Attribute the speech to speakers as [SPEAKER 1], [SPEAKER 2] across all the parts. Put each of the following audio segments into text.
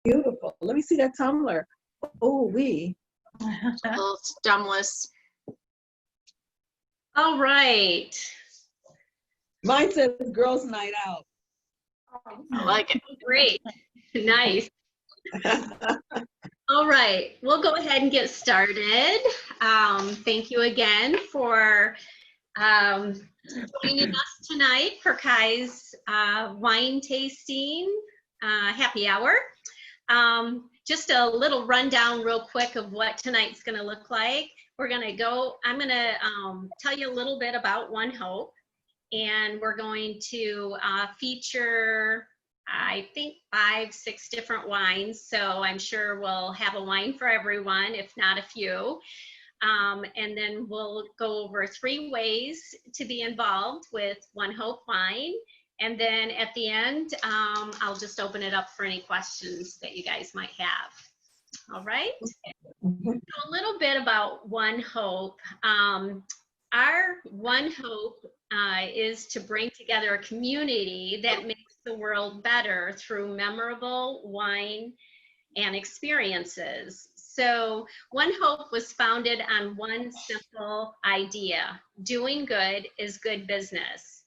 [SPEAKER 1] Beautiful. Let me see that tumbler. Oh, we.
[SPEAKER 2] Little stemless.
[SPEAKER 3] All right.
[SPEAKER 1] Mine says girls' night out.
[SPEAKER 2] I like it.
[SPEAKER 3] Great. Nice. All right, we'll go ahead and get started. Thank you again for joining us tonight for Kai's wine tasting happy hour. Just a little rundown real quick of what tonight's gonna look like. I'm gonna tell you a little bit about One Hope, and we're going to feature, I think, 5, 6 different wines. So I'm sure we'll have a wine for everyone, if not a few. And then we'll go over 3 ways to be involved with One Hope Wine. And then at the end, I'll just open it up for any questions that you guys might have. All right. So a little bit about One Hope. Our One Hope is to bring together a community that makes the world better through memorable wine and experiences. So One Hope was founded on one simple idea: doing good is good business.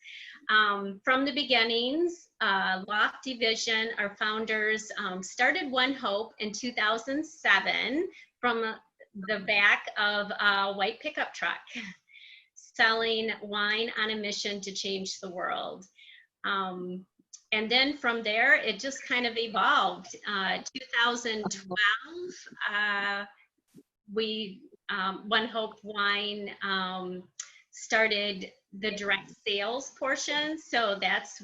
[SPEAKER 3] From the beginnings, Lofty Vision, our founders, started One Hope in 2007 from the back of a white pickup truck, selling wine on a mission to change the world. And then from there, it just kind of evolved. 2012, One Hope Wine started the direct sales portion. So that's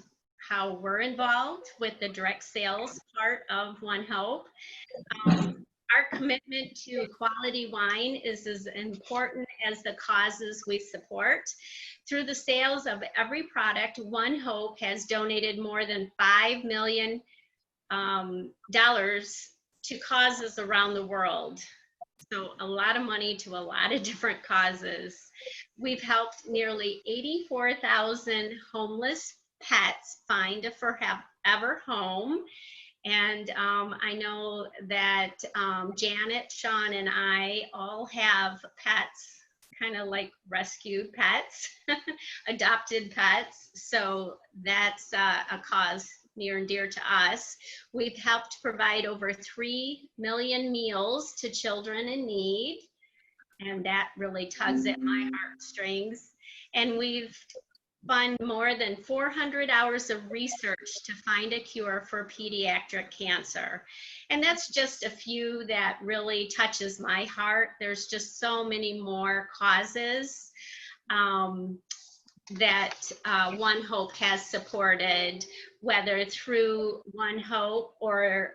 [SPEAKER 3] how we're involved with the direct sales part of One Hope. Our commitment to quality wine is as important as the causes we support. Through the sales of every product, One Hope has donated more than $5 million to causes around the world. So a lot of money to a lot of different causes. We've helped nearly 84,000 homeless pets find a forever home. And I know that Janet, Sean, and I all have pets, kind of like rescued pets, adopted pets. So that's a cause near and dear to us. We've helped provide over 3 million meals to children in need. And that really tugs at my heartstrings. And we've funded more than 400 hours of research to find a cure for pediatric cancer. And that's just a few that really touches my heart. There's just so many more causes that One Hope has supported, whether through One Hope or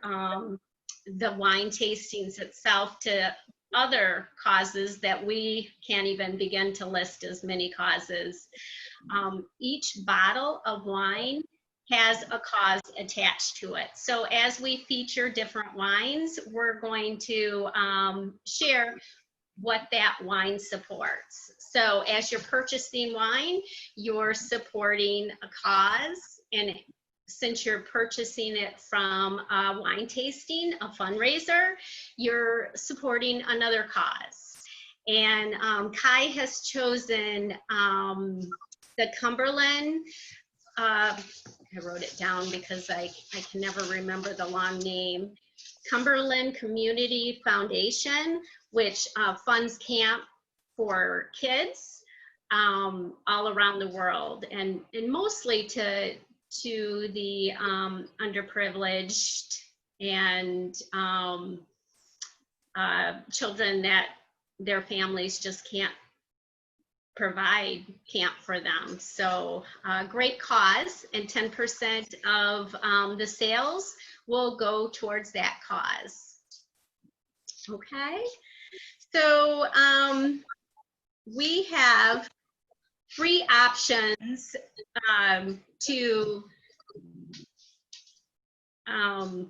[SPEAKER 3] the wine tastings itself, to other causes that we can't even begin to list as many causes. Each bottle of wine has a cause attached to it. So as we feature different wines, we're going to share what that wine supports. So as you're purchasing wine, you're supporting a cause, and since you're purchasing it from a wine tasting, a fundraiser, you're supporting another cause. And Kai has chosen the Cumberland, I wrote it down because I can never remember the long name, Cumberland Community Foundation, which funds camp for kids all around the world, and mostly to the underprivileged and children that their families just can't provide camp for them. So great cause, and 10% of the sales will go towards that cause. Okay, so we have 3 options to I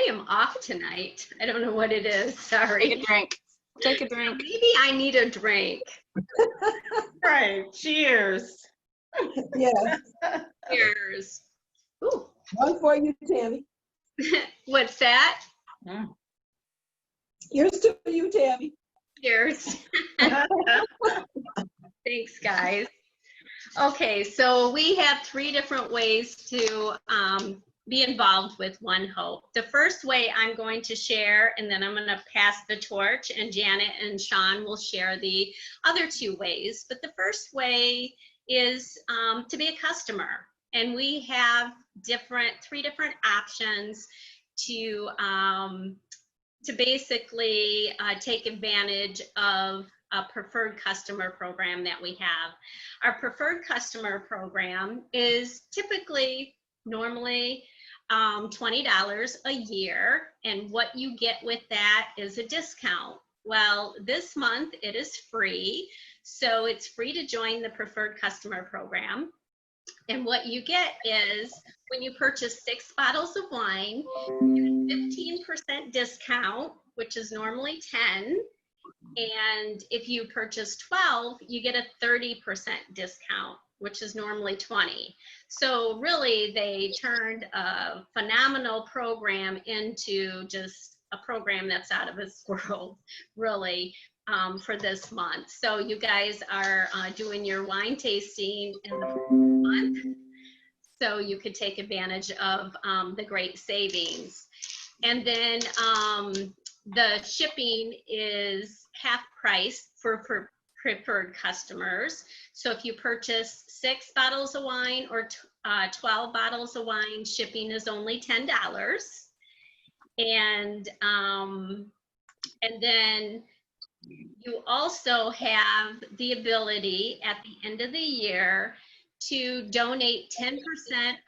[SPEAKER 3] am off tonight. I don't know what it is. Sorry.
[SPEAKER 2] Take a drink. Take a drink.
[SPEAKER 3] Maybe I need a drink.
[SPEAKER 4] Right. Cheers.
[SPEAKER 1] Yes.
[SPEAKER 3] Cheers. Ooh.
[SPEAKER 1] One for you, Tammy.
[SPEAKER 3] What's that?
[SPEAKER 1] Here's to you, Tammy.
[SPEAKER 3] Cheers. Thanks, guys. Okay, so we have 3 different ways to be involved with One Hope. The first way I'm going to share, and then I'm going to pass the torch, and Janet and Sean will share the other 2 ways. But the first way is to be a customer. And we have 3 different options to basically take advantage of a preferred customer program that we have. Our preferred customer program is typically, normally, $20 a year, and what you get with that is a discount. Well, this month it is free, so it's free to join the preferred customer program. And what you get is, when you purchase 6 bottles of wine, you get 15% discount, which is normally 10. And if you purchase 12, you get a 30% discount, which is normally 20. So really, they turned a phenomenal program into just a program that's out of this world, really, for this month. So you guys are doing your wine tasting in the month, so you could take advantage of the great savings. And then the shipping is half price for preferred customers. So if you purchase 6 bottles of wine or 12 bottles of wine, shipping is only $10. And then you also have the ability at the end of the year to donate 10%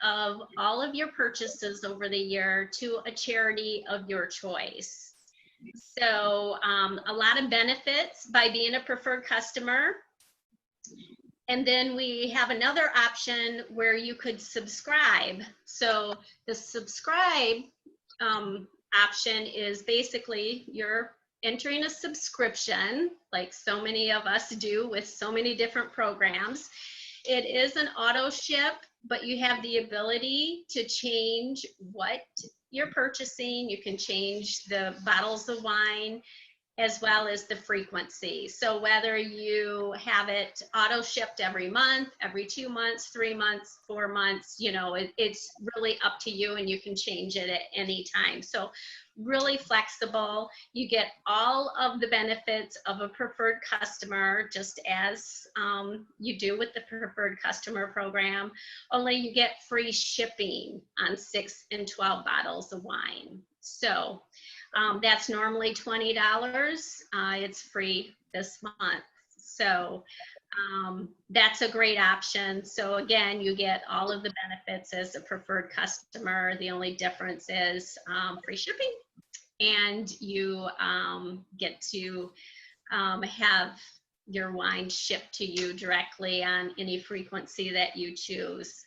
[SPEAKER 3] of all of your purchases over the year to a charity of your choice. So a lot of benefits by being a preferred customer. And then we have another option where you could subscribe. So the subscribe option is basically you're entering a subscription, like so many of us do with so many different programs. It is an auto ship, but you have the ability to change what you're purchasing. You can change the bottles of wine as well as the frequency. So whether you have it auto shipped every month, every 2 months, 3 months, 4 months, you know, it's really up to you, and you can change it at any time. So really flexible. You get all of the benefits of a preferred customer, just as you do with the preferred customer program, only you get free shipping on 6 and 12 bottles of wine. So that's normally $20. It's free this month. So that's a great option. So again, you get all of the benefits as a preferred customer. The only difference is free shipping, and you get to have your wine shipped to you directly on any frequency that you choose.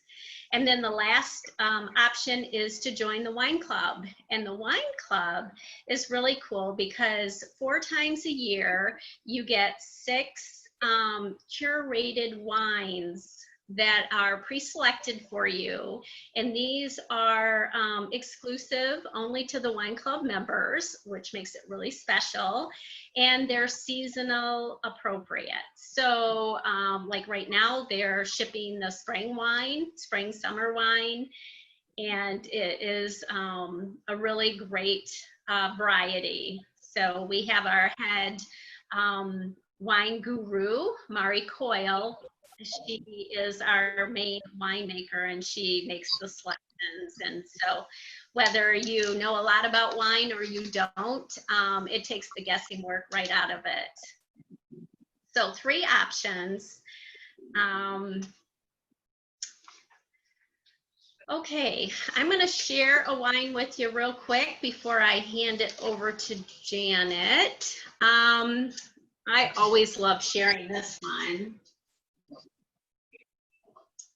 [SPEAKER 3] And then the last option is to join the wine club. And the wine club is really cool because 4 times a year, you get 6 curated wines that are pre-selected for you. And these are exclusive only to the wine club members, which makes it really special. And they're seasonal appropriate. So like right now, they're shipping the spring wine, spring summer wine. And it is a really great variety. So we have our head wine guru, Mari Coyle. She is our main winemaker, and she makes the selections. And so whether you know a lot about wine or you don't, it takes the guessing work right out of it. So 3 options. Okay, I'm going to share a wine with you real quick before I hand it over to Janet. I always love sharing this one.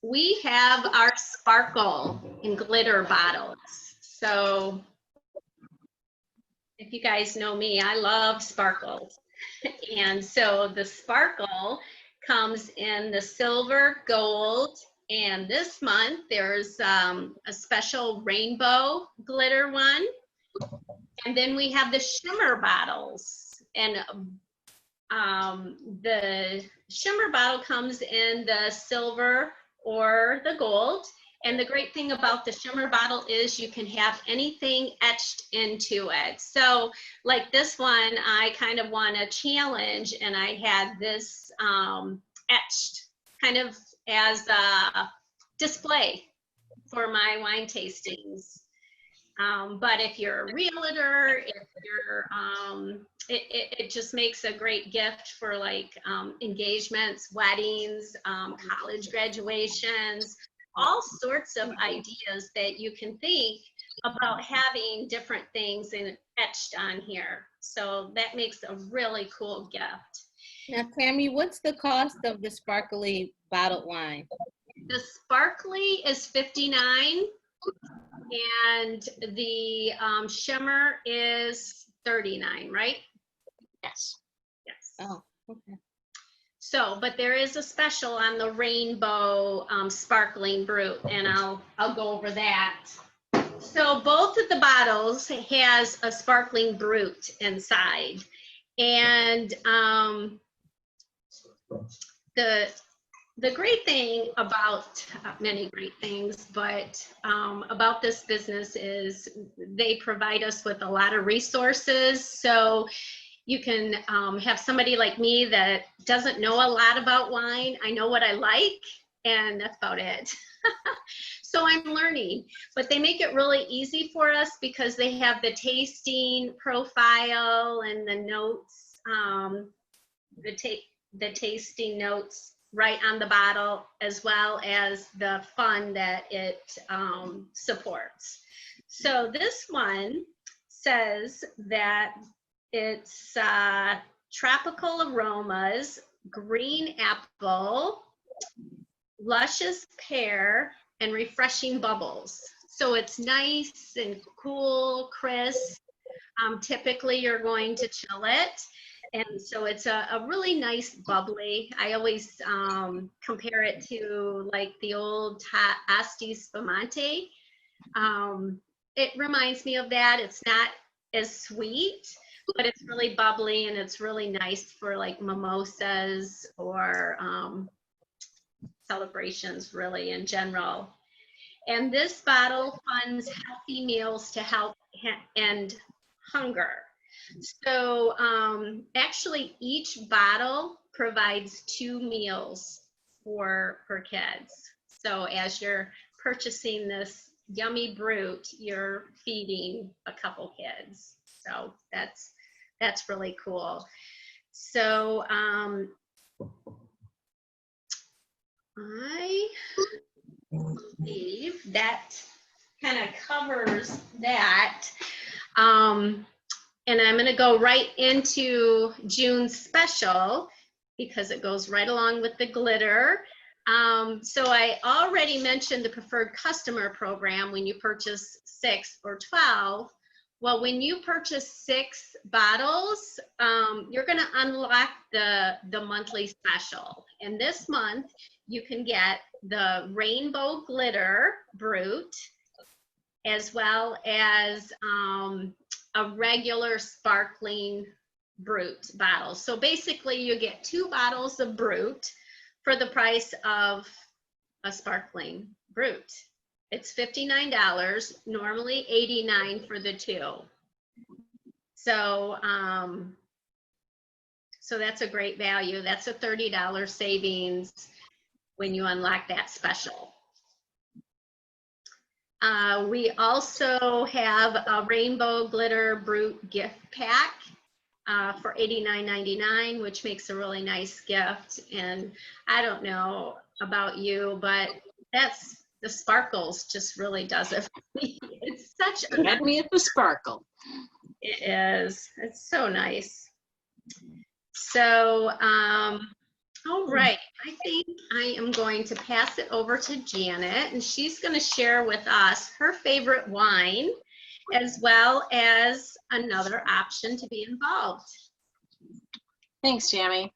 [SPEAKER 3] We have our sparkle and glitter bottles. So if you guys know me, I love sparkles. And so the sparkle comes in the silver, gold, And this month, there's a special rainbow glitter one. And then we have the shimmer bottles. And the shimmer bottle comes in the silver or the gold. And the great thing about the shimmer bottle is you can have anything etched into it. So like this one, I kind of want a challenge, and I had this etched kind of as a display for my wine tastings. But if you're a realtor, if you're, it just makes a great gift for like engagements, weddings, college graduations, all sorts of ideas that you can think about having different things etched on here. So that makes a really cool gift.
[SPEAKER 5] Now, Tammy, what's the cost of the sparkly bottled wine?
[SPEAKER 3] The sparkly is $59, and the shimmer is $39, right?
[SPEAKER 2] Yes.
[SPEAKER 3] Yes.
[SPEAKER 5] Oh, okay.
[SPEAKER 3] So, but there is a special on the rainbow sparkling brut, and I'll go over that. So both of the bottles has a sparkling brut inside, and the great thing about many great things, but about this business is they provide us with a lot of resources. So you can have somebody like me that doesn't know a lot about wine. I know what I like, and that's about it. So I'm learning, but they make it really easy for us because they have the tasting profile and the notes, the tasting notes right on the bottle, as well as the fun that it supports. So this one says that it's tropical aromas, green apple, luscious pear, and refreshing bubbles. So it's nice and cool, crisp. Typically you're going to chill it. And so it's a really nice bubbly. I always compare it to like the old Asti Spumante. It reminds me of that. It's not as sweet, but it's really bubbly, and it's really nice for like mimosas or celebrations really in general. And this bottle funds healthy meals to help end hunger. So actually each bottle provides 2 meals for kids. So as you're purchasing this yummy brut, you're feeding a couple kids. So that's really cool. So I believe that kind of covers that. And I'm going to go right into June's special because it goes right along with the glitter. So I already mentioned the preferred customer program when you purchase 6 or 12. Well, when you purchase 6 bottles, you're going to unlock the monthly special. And this month, you can get the rainbow glitter brut, as well as a regular sparkling brut bottle. So basically you get 2 bottles of brut for the price of a sparkling brut. It's $59, normally $89 for the 2. So so that's a great value. That's a $30 savings when you unlock that special. We also have a rainbow glitter brut gift pack for $89.99, which makes a really nice gift. And I don't know about you, but the sparkles just really does it for me. It's such a
[SPEAKER 2] Had me at the sparkle.
[SPEAKER 3] It is. It's so nice. So, all right. I think I am going to pass it over to Janet, and she's going to share with us her favorite wine, as well as another option to be involved.
[SPEAKER 2] Thanks, Tammy.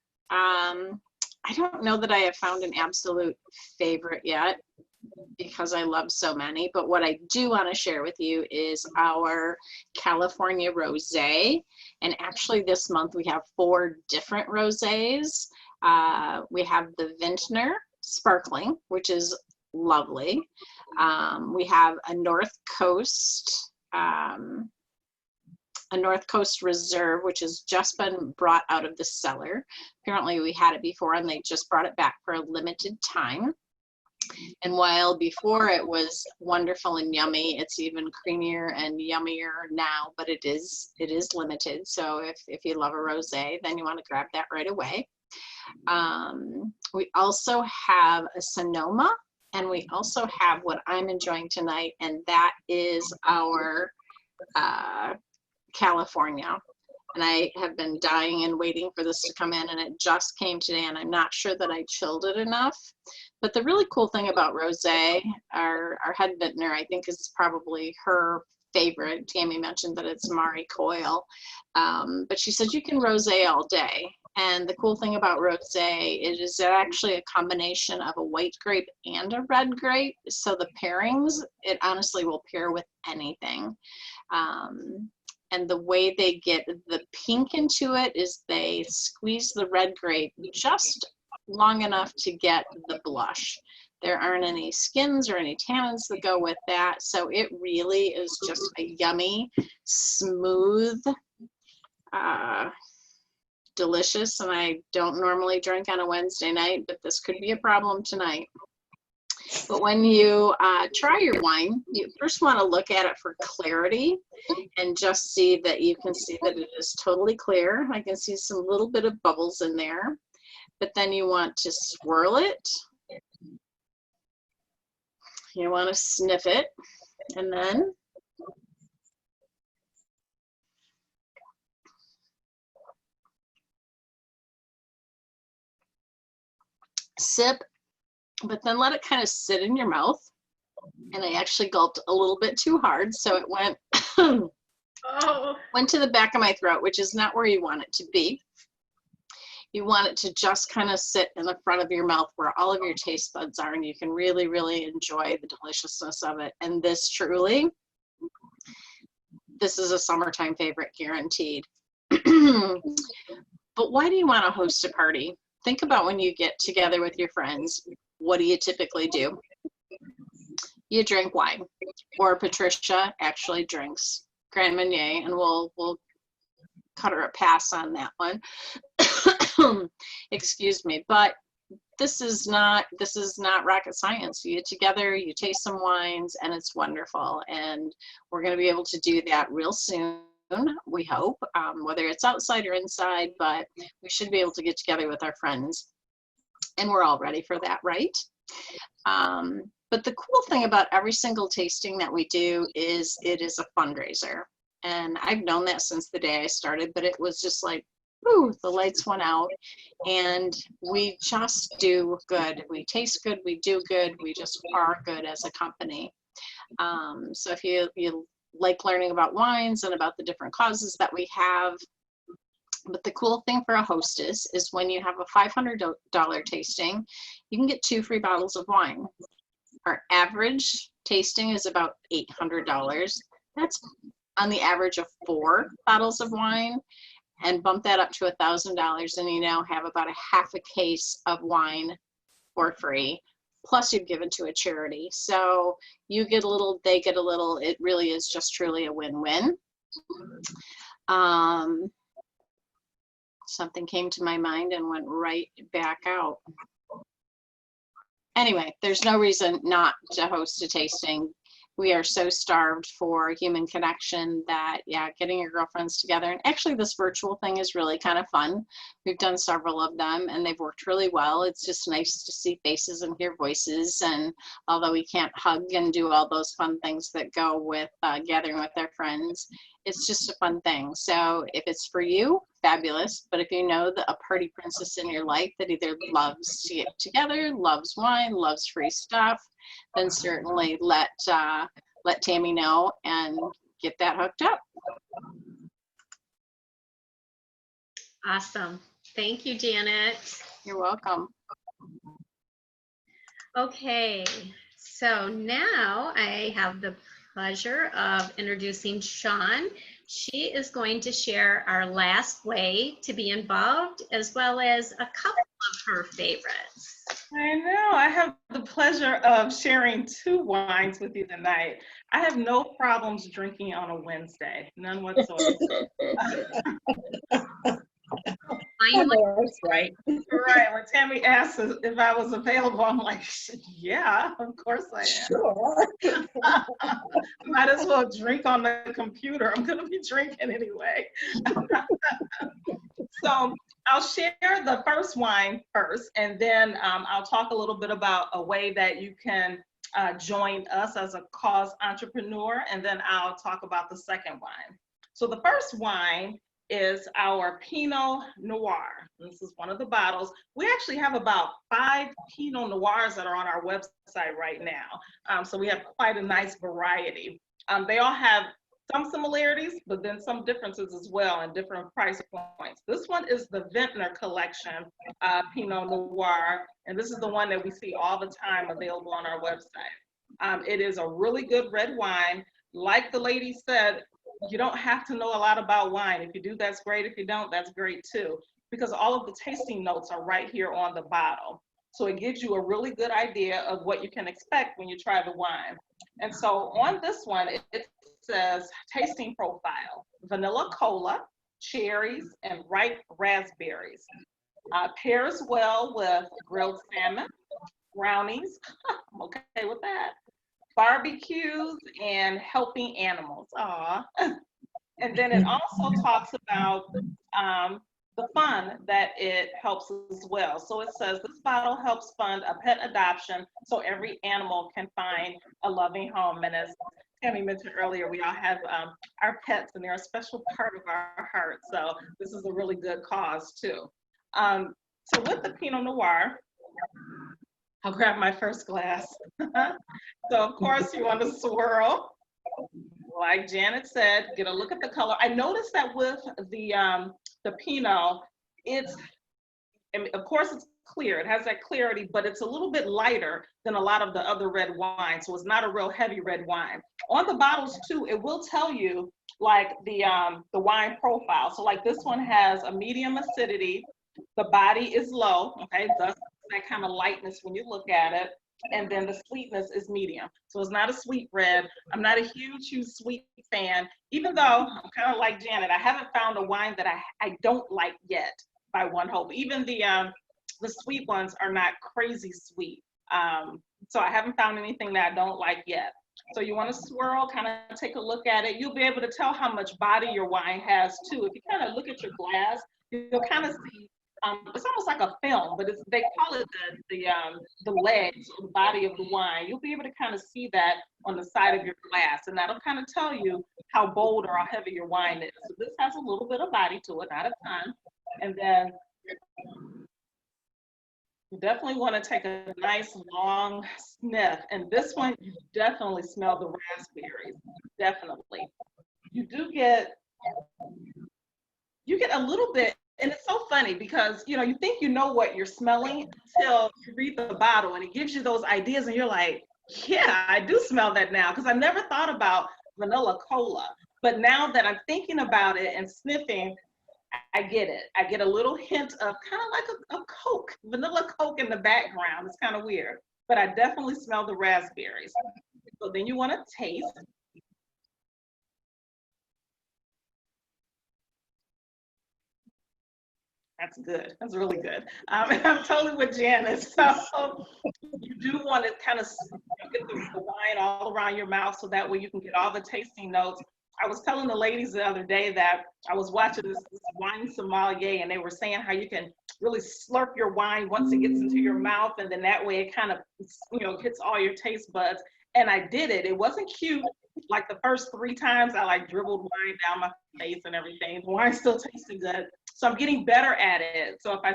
[SPEAKER 2] I don't know that I have found an absolute favorite yet because I love so many, but what I do want to share with you is our California Rosé. And actually this month we have 4 different rosés. We have the Vintner Sparkling, which is lovely. We have a North Coast Reserve, which has just been brought out of the cellar. Apparently we had it before and they just brought it back for a limited time. And while before it was wonderful and yummy, it's even creamier and yummier now, but it is limited. So if you love a rosé, then you want to grab that right away. We also have a Sonoma, and we also have what I'm enjoying tonight, and that is our California. And I have been dying and waiting for this to come in, and it just came today, and I'm not sure that I chilled it enough. But the really cool thing about rosé, our head vintner, I think is probably her favorite. Tammy mentioned that it's Mari Coyle, but she said you can rosé all day. And the cool thing about rosé is actually a combination of a white grape and a red grape. So the pairings, it honestly will pair with anything. And the way they get the pink into it is they squeeze the red grape just long enough to get the blush. There aren't any skins or any tannins that go with that. So it really is just a yummy, smooth, delicious. And I don't normally drink on a Wednesday night, but this could be a problem tonight. But when you try your wine, you first want to look at it for clarity and just see that you can see that it is totally clear. I can see some little bit of bubbles in there, but then you want to swirl it. You want to sniff it, and then sip, but then let it kind of sit in your mouth. And I actually gulped a little bit too hard, so it went went to the back of my throat, which is not where you want it to be. You want it to just kind of sit in the front of your mouth where all of your taste buds are, and you can really, really enjoy the deliciousness of it. And this truly, this is a summertime favorite, guaranteed. But why do you want to host a party? Think about when you get together with your friends. What do you typically do? You drink wine, or Patricia actually drinks Grand Marnier, and we'll cut her a pass on that one. Excuse me, but this is not rocket science. You get together, you taste some wines, and it's wonderful. And we're going to be able to do that real soon, we hope, whether it's outside or inside, but we should be able to get together with our friends, and we're all ready for that, right? But the cool thing about every single tasting that we do is it is a fundraiser. And I've known that since the day I started, but it was just like, ooh, the lights went out, and we just do good. We taste good, we do good, we just are good as a company. So if you like learning about wines and about the different causes that we have, but the cool thing for a hostess is when you have a $500 tasting, you can get 2 free bottles of wine. Our average tasting is about $800. That's on the average of 4 bottles of wine, and bump that up to $1,000, and you now have about a half a case of wine for free. Plus you've given to a charity. So you get a little, they get a little. It really is just truly a win-win. Something came to my mind and went right back out. Anyway, there's no reason not to host a tasting. We are so starved for human connection that, yeah, getting your girlfriends together. And actually this virtual thing is really kind of fun. We've done several of them and they've worked really well. It's just nice to see faces and hear voices. And although we can't hug and do all those fun things that go with gathering with our friends, it's just a fun thing. So if it's for you, fabulous. But if you know that a party princess in your life that either loves to get together, loves wine, loves free stuff, then certainly let Tammy know and get that hooked up.
[SPEAKER 3] Awesome. Thank you, Janet.
[SPEAKER 2] You're welcome.
[SPEAKER 3] Okay, so now I have the pleasure of introducing Sean. She is going to share our last way to be involved, as well as a couple of her favorites.
[SPEAKER 4] I know. I have the pleasure of sharing 2 wines with you tonight. I have no problems drinking on a Wednesday, none whatsoever.
[SPEAKER 3] Finally,
[SPEAKER 1] That's right.
[SPEAKER 4] Right. When Tammy asked if I was available, I'm like, yeah, of course I am.
[SPEAKER 1] Sure.
[SPEAKER 4] Might as well drink on the computer. I'm going to be drinking anyway. So I'll share the first wine first, and then I'll talk a little bit about a way that you can join us as a cause entrepreneur, and then I'll talk about the second wine. So the first wine is our Pinot Noir. This is one of the bottles. We actually have about 5 Pinot Noirs that are on our website right now. So we have quite a nice variety. They all have some similarities, but then some differences as well and different price points. This one is the Vintner Collection Pinot Noir, and this is the one that we see all the time available on our website. It is a really good red wine. Like the lady said, you don't have to know a lot about wine. If you do, that's great. If you don't, that's great too, because all of the tasting notes are right here on the bottle. So it gives you a really good idea of what you can expect when you try the wine. And so on this one, it says tasting profile: vanilla cola, cherries, and ripe raspberries. Pairs well with grilled salmon, brownies, I'm okay with that, barbecues, and helping animals. Aw. And then it also talks about the fun that it helps as well. So it says this bottle helps fund a pet adoption so every animal can find a loving home. And as Tammy mentioned earlier, we all have our pets, and they're a special part of our heart. So this is a really good cause too. So with the Pinot Noir, I'll grab my first glass. So of course you want to swirl. Like Janet said, get a look at the color. I noticed that with the Pinot, of course it's clear, it has that clarity, but it's a little bit lighter than a lot of the other red wines. So it's not a real heavy red wine. On the bottles too, it will tell you like the wine profile. So like this one has a medium acidity, the body is low, okay, thus that kind of lightness when you look at it. And then the sweetness is medium. So it's not a sweet red. I'm not a huge sweet fan, even though I'm kind of like Janet. I haven't found a wine that I don't like yet by One Hope. Even the sweet ones are not crazy sweet. So I haven't found anything that I don't like yet. So you want to swirl, kind of take a look at it. You'll be able to tell how much body your wine has too. If you kind of look at your glass, you'll kind of see it's almost like a film, but they call it the legs or the body of the wine. You'll be able to kind of see that on the side of your glass, and that'll kind of tell you how bold or how heavy your wine is. So this has a little bit of body to it, not a ton. And then you definitely want to take a nice long sniff. And this one, you definitely smell the raspberries, definitely. You get a little bit. And it's so funny because, you think you know what you're smelling until you read the bottle and it gives you those ideas and you're like, yeah, I do smell that now, because I never thought about vanilla cola. But now that I'm thinking about it and sniffing, I get it. I get a little hint of kind of like a Coke, vanilla Coke in the background. It's kind of weird, but I definitely smell the raspberries. So then you want to taste. That's good. That's really good. And I'm totally with Janice. So you do want to kind of get the wine all around your mouth so that way you can get all the tasting notes. I was telling the ladies the other day that I was watching this wine sommelier, and they were saying how you can really slurp your wine once it gets into your mouth, and then that way it kind of, hits all your taste buds. And I did it. It wasn't cute. Like the first 3 times I dribbled wine down my face and everything. The wine still tasted good. So I'm getting better at it. So if I,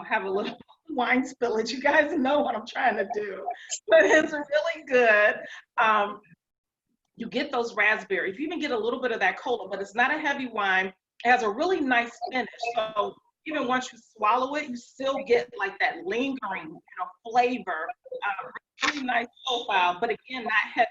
[SPEAKER 4] have a little wine spillage, you guys know what I'm trying to do. But it's really good. You get those raspberries. You even get a little bit of that cola, but it's not a heavy wine. It has a really nice finish. So even once you swallow it, you still get like that lingering, flavor, really nice profile, but again, not heavy.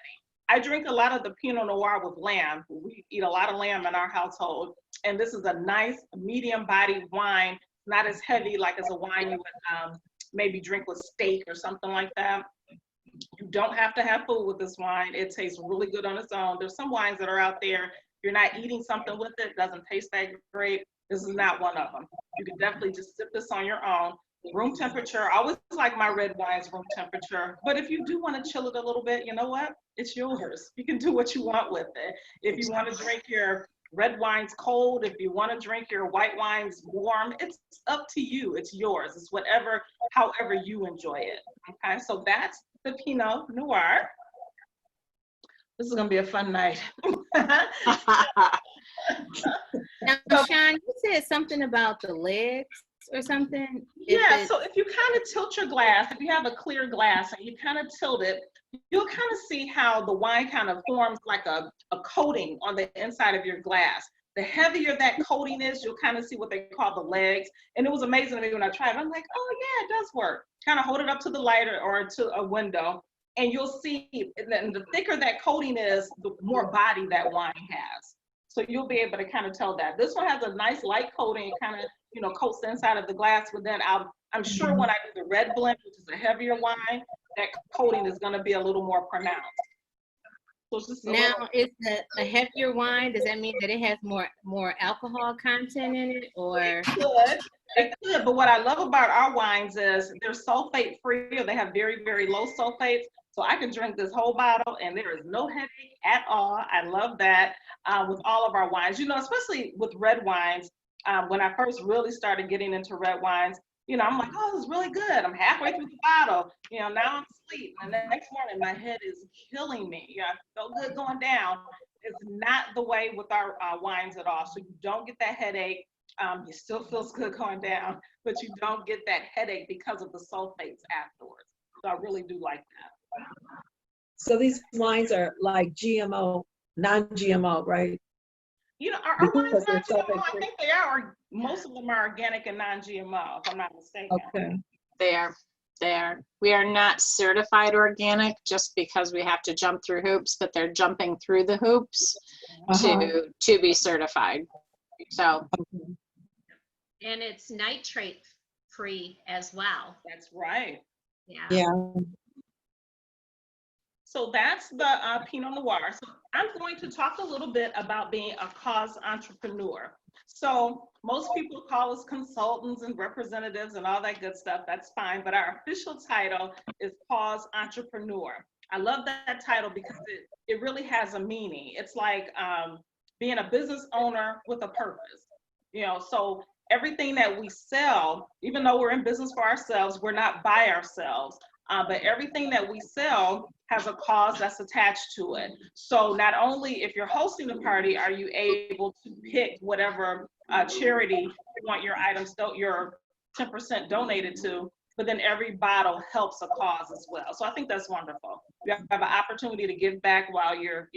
[SPEAKER 4] I drink a lot of the Pinot Noir with lamb. We eat a lot of lamb in our household, and this is a nice medium-bodied wine, not as heavy like as a wine you would maybe drink with steak or something like that. You don't have to have food with this wine. It tastes really good on its own. There's some wines that are out there, you're not eating something with it, doesn't taste that great. This is not one of them. You can definitely just sip this on your own. Room temperature, I always like my red wines room temperature, but if you do want to chill it a little bit, you know what? It's yours. You can do what you want with it. If you want to drink your red wines cold, if you want to drink your white wines warm, it's up to you. It's yours. It's whatever, however you enjoy it. Okay, so that's the Pinot Noir. This is gonna be a fun night.
[SPEAKER 5] Now, Sean, you said something about the legs or something.
[SPEAKER 4] Yeah, so if you kind of tilt your glass, if you have a clear glass and you kind of tilt it, you'll kind of see how the wine kind of forms like a coating on the inside of your glass. The heavier that coating is, you'll kind of see what they call the legs. And it was amazing to me when I tried it. I'm like, oh yeah, it does work. Kind of hold it up to the light or to a window, and you'll see, and the thicker that coating is, the more body that wine has. So you'll be able to kind of tell that. This one has a nice light coating. It kind of, coats the inside of the glass, but then I'm sure when I do the red blend, which is a heavier wine, that coating is gonna be a little more pronounced. So it's just
[SPEAKER 5] now, is a heavier wine, does that mean that it has more alcohol content in it, or?
[SPEAKER 4] It could, but what I love about our wines is they're sulfate free, or they have very, very low sulfates. So I can drink this whole bottle and there is no headache at all. I love that with all of our wines, especially with red wines. When I first really started getting into red wines, I'm like, oh, this is really good. I'm halfway through the bottle. Now I'm asleep. And the next morning, my head is killing me. I felt good going down. It's not the way with our wines at all. So you don't get that headache. You still feels good going down, but you don't get that headache because of the sulfates afterwards. So I really do like that.
[SPEAKER 1] So these wines are like GMO, non-GMO, right?
[SPEAKER 4] Our wines are GMO. I think they are. Most of them are organic and non-GMO, if I'm not mistaken.
[SPEAKER 1] Okay.
[SPEAKER 2] They are. We are not certified organic just because we have to jump through hoops, but they're jumping through the hoops to be certified. So.
[SPEAKER 3] And it's nitrate free as well.
[SPEAKER 4] That's right.
[SPEAKER 3] Yeah.
[SPEAKER 4] So that's the Pinot Noir. So I'm going to talk a little bit about being a cause entrepreneur. So most people call us consultants and representatives and all that good stuff. That's fine. But our official title is cause entrepreneur. I love that title because it really has a meaning. It's like being a business owner with a purpose. So everything that we sell, even though we're in business for ourselves, we're not by ourselves. But everything that we sell has a cause that's attached to it. So not only if you're hosting a party, are you able to pick whatever charity you want your items, your 10% donated to, but then every bottle helps a cause as well. So I think that's wonderful. You have an opportunity to give back while you're,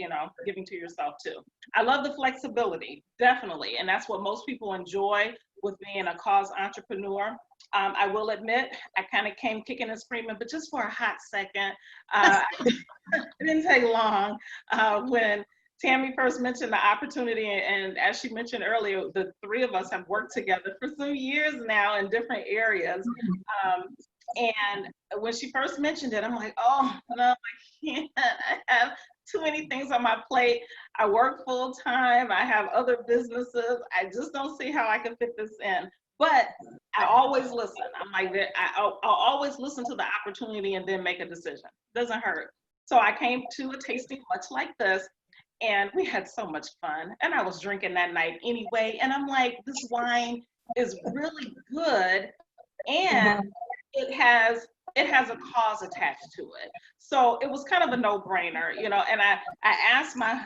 [SPEAKER 4] giving to yourself too. I love the flexibility, definitely. And that's what most people enjoy with being a cause entrepreneur. I will admit, I kind of came kicking and screaming, but just for a hot second. It didn't take long when Tammy first mentioned the opportunity, and as she mentioned earlier, the three of us have worked together for some years now in different areas. And when she first mentioned it, I'm like, oh, no, I can't. I have too many things on my plate. I work full time. I have other businesses. I just don't see how I can fit this in. But I always listen. I'm like, I'll always listen to the opportunity and then make a decision. Doesn't hurt. So I came to a tasting much like this, and we had so much fun. And I was drinking that night anyway. And I'm like, this wine is really good, and it has a cause attached to it. So it was kind of a no-brainer, and I asked my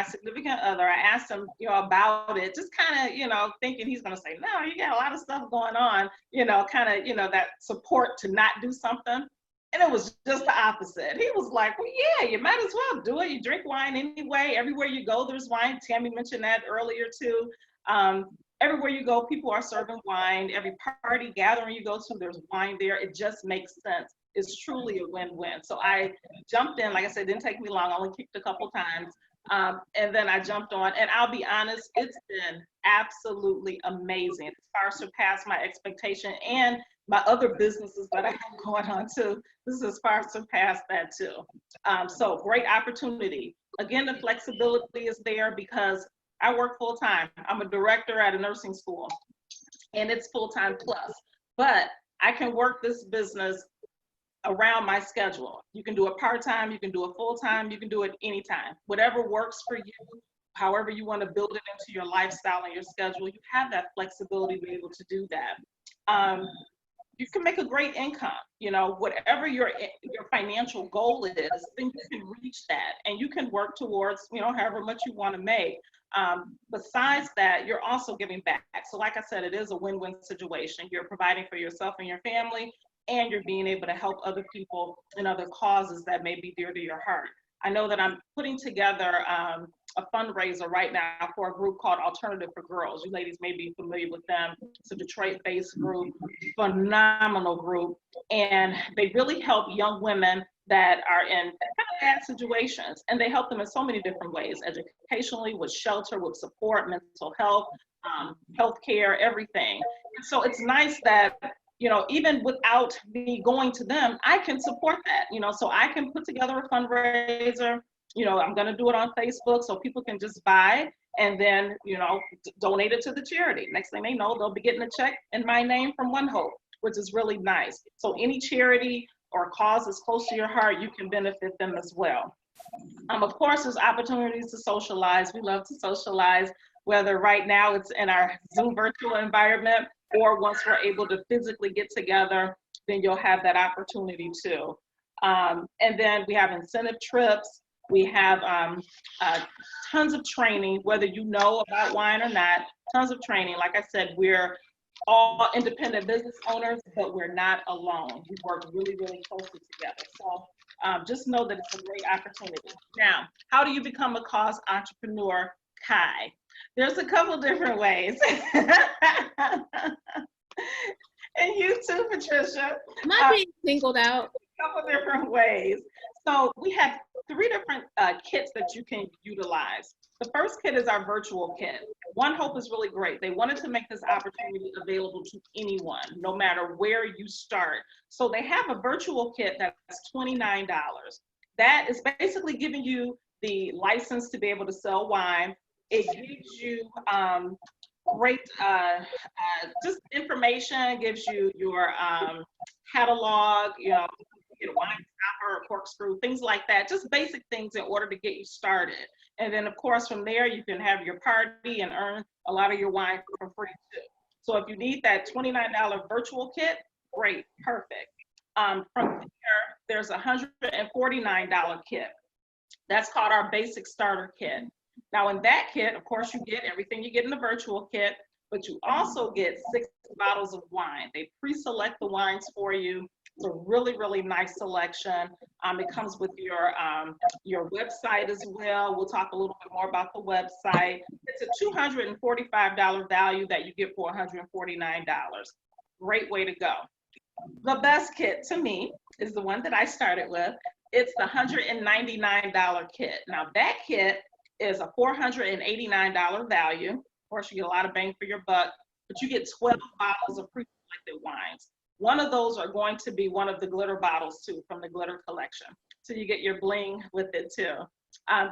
[SPEAKER 4] significant other, I asked him, about it, just kind of, thinking he's going to say, no, you got a lot of stuff going on, that support to not do something. And it was just the opposite. He was like, well, yeah, you might as well do it. You drink wine anyway. Everywhere you go, there's wine. Tammy mentioned that earlier too. everywhere you go, people are serving wine. Every party gathering you go to, there's wine there. It just makes sense. It's truly a win-win. So I jumped in, like I said, it didn't take me long. I only kicked a couple times. And then I jumped on, and I'll be honest, it's been absolutely amazing. It's far surpassed my expectation and my other businesses that I have going on too. This has far surpassed that too. So great opportunity. Again, the flexibility is there because I work full time. I'm a director at a nursing school, and it's full time plus. But I can work this business around my schedule. You can do it part-time, you can do it full-time, you can do it anytime. Whatever works for you, however you want to build it into your lifestyle and your schedule, you have that flexibility to be able to do that. You can make a great income, you know, whatever your financial goal is, then you can reach that and you can work towards, you know, however much you want to make. Besides that, you're also giving back. So like I said, it is a win-win situation. You're providing for yourself and your family, and you're being able to help other people in other causes that may be dear to your heart. I know that I'm putting together a fundraiser right now for a group called Alternative for Girls. You ladies may be familiar with them. It's a Detroit-based group, phenomenal group, and they really help young women that are in kind of bad situations, and they help them in so many different ways, educationally, with shelter, with support, mental health, healthcare, everything. And so it's nice that, you know, even without me going to them, I can support that, you know, so I can put together a fundraiser. You know, I'm going to do it on Facebook so people can just buy and then, you know, donate it to the charity. Next thing they know, they'll be getting a check in my name from One Hope, which is really nice. So any charity or cause that's close to your heart, you can benefit them as well. Of course, there's opportunities to socialize. We love to socialize, whether right now it's in our Zoom virtual environment, or once we're able to physically get together, then you'll have that opportunity too. And then we have incentive trips. We have tons of training, whether you know about wine or not, tons of training. Like I said, we're all independent business owners, but we're not alone. We work really, really closely together. So just know that it's a great opportunity. Now, how do you become a cause entrepreneur, Kai? There's a couple different ways. And you too, Patricia.
[SPEAKER 5] Am I being singled out?
[SPEAKER 4] A couple different ways. So we have 3 different kits that you can utilize. The first kit is our virtual kit. One Hope is really great. They wanted to make this opportunity available to anyone, no matter where you start. So they have a virtual kit that's $29. That is basically giving you the license to be able to sell wine. It gives you great just information, gives you your catalog, you know, get a wine stopper, a corkscrew, things like that, just basic things in order to get you started. And then of course from there you can have your party and earn a lot of your wine for free too. So if you need that $29 virtual kit, great, perfect. From there, there's a $149 kit. That's called our basic starter kit. Now in that kit, of course, you get everything you get in the virtual kit, but you also get 6 bottles of wine. They pre-select the wines for you. It's a really, really nice selection. It comes with your website as well. We'll talk a little bit more about the website. It's a $245 value that you get for $149. Great way to go. The best kit to me is the one that I started with. It's the $199 kit. Now that kit is a $489 value. Of course, you get a lot of bang for your buck, but you get 12 bottles of pre-selected wines. One of those are going to be one of the glitter bottles too, from the glitter collection. So you get your bling with it too.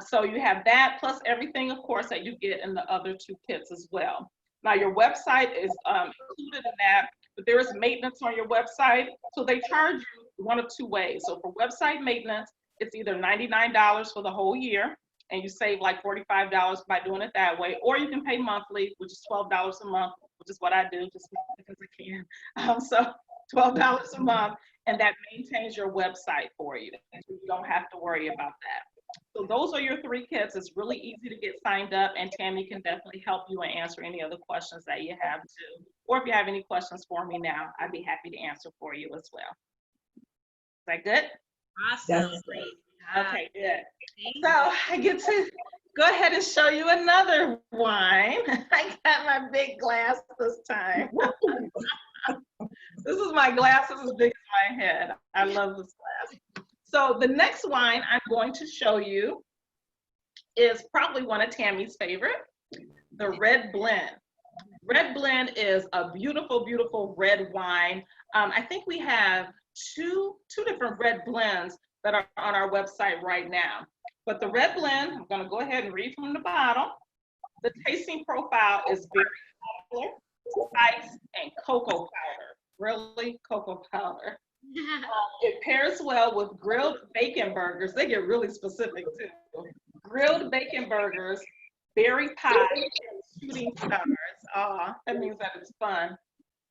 [SPEAKER 4] So you have that plus everything, of course, that you get in the other 2 kits as well. Now your website is included in that, but there is maintenance on your website. So they charge you one of 2 ways. So for website maintenance, it's either $99 for the whole year, and you save like $45 by doing it that way, or you can pay monthly, which is $12 a month, which is what I do just because I can. So $12 a month, and that maintains your website for you. You don't have to worry about that. So those are your 3 kits. It's really easy to get signed up, and Tammy can definitely help you and answer any other questions that you have too. Or if you have any questions for me now, I'd be happy to answer for you as well. Is that good?
[SPEAKER 3] Awesome.
[SPEAKER 1] That's
[SPEAKER 3] Great.
[SPEAKER 4] Okay, good.
[SPEAKER 3] Thank
[SPEAKER 4] So I get to go ahead and show you another wine. I got my big glass this time. This is my glass, this is as big as my head. I love this glass. So the next wine I'm going to show you is probably one of Tammy's favorite, the Red Blend. Red Blend is a beautiful, beautiful red wine. I think we have two different red blends that are on our website right now. But the Red Blend, I'm gonna go ahead and read from the bottle. The tasting profile is very popular, spice and cocoa powder. Really, cocoa powder. It pairs well with grilled bacon burgers. They get really specific too. Grilled bacon burgers, berry pie, and shooting stars. Oh, that means that it's fun.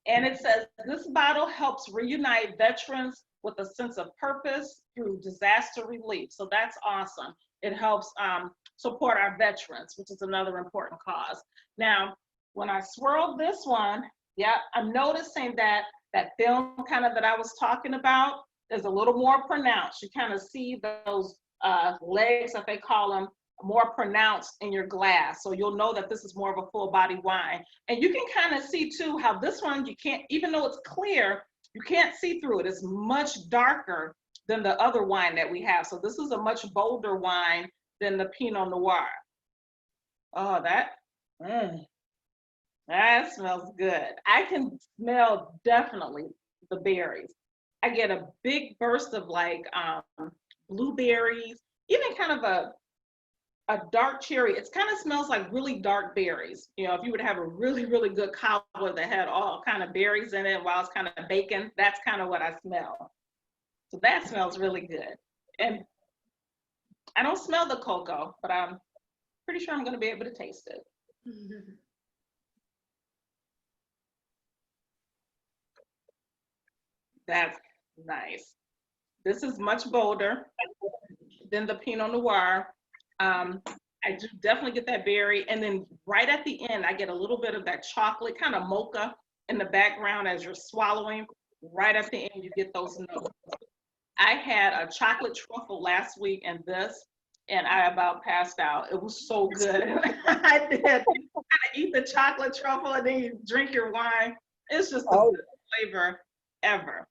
[SPEAKER 4] And it says, this bottle helps reunite veterans with a sense of purpose through disaster relief. So that's awesome. It helps support our veterans, which is another important cause. Now, when I swirled this one, yeah, I'm noticing that that film kind of that I was talking about is a little more pronounced. You kind of see those legs, that they call them, more pronounced in your glass. So you'll know that this is more of a full body wine. And you can kind of see too how this one, you can't, even though it's clear, you can't see through it. It's much darker than the other wine that we have. So this is a much bolder wine than the Pinot Noir. Oh, that smells good. I can smell definitely the berries. I get a big burst of like blueberries, even kind of a dark cherry. It kind of smells like really dark berries. You know, if you would have a really, really good cobbler that had all kind of berries in it while it's kind of baking, that's kind of what I smell. So that smells really good. And I don't smell the cocoa, but I'm pretty sure I'm going to be able to taste it. That's nice. This is much bolder than the Pinot Noir. I do definitely get that berry. And then right at the end, I get a little bit of that chocolate, kind of mocha in the background as you're swallowing. Right at the end, you get those notes. I had a chocolate truffle last week and this, and I about passed out. It was so good. I did. You kind of eat the chocolate truffle and then you drink your wine. It's just the best flavor ever.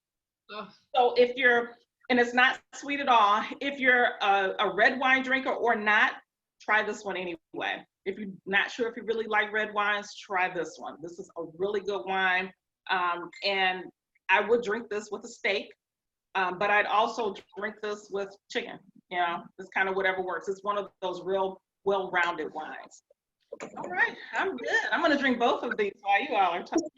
[SPEAKER 4] So if you're, and it's not sweet at all, if you're a red wine drinker or not, try this one anyway. If you're not sure if you really like red wines, try this one. This is a really good wine. And I would drink this with a steak, but I'd also drink this with chicken. You know, it's kind of whatever works. It's one of those real well-rounded wines. All right, I'm good. I'm gonna drink both of these while you all are talking.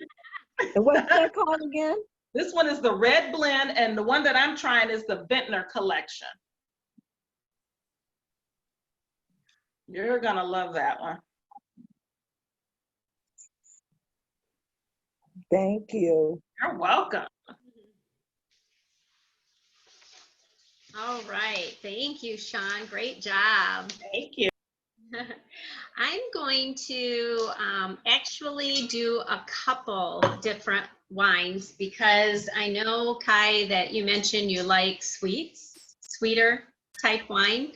[SPEAKER 1] And what's that called again?
[SPEAKER 4] This one is the Red Blend, and the one that I'm trying is the Vintner Collection. You're gonna love that one.
[SPEAKER 1] Thank you.
[SPEAKER 4] You're welcome.
[SPEAKER 3] All right, thank you, Sean. Great job.
[SPEAKER 4] Thank you.
[SPEAKER 3] I'm going to actually do a couple different wines because I know, Kai, that you mentioned you like sweeter type wine,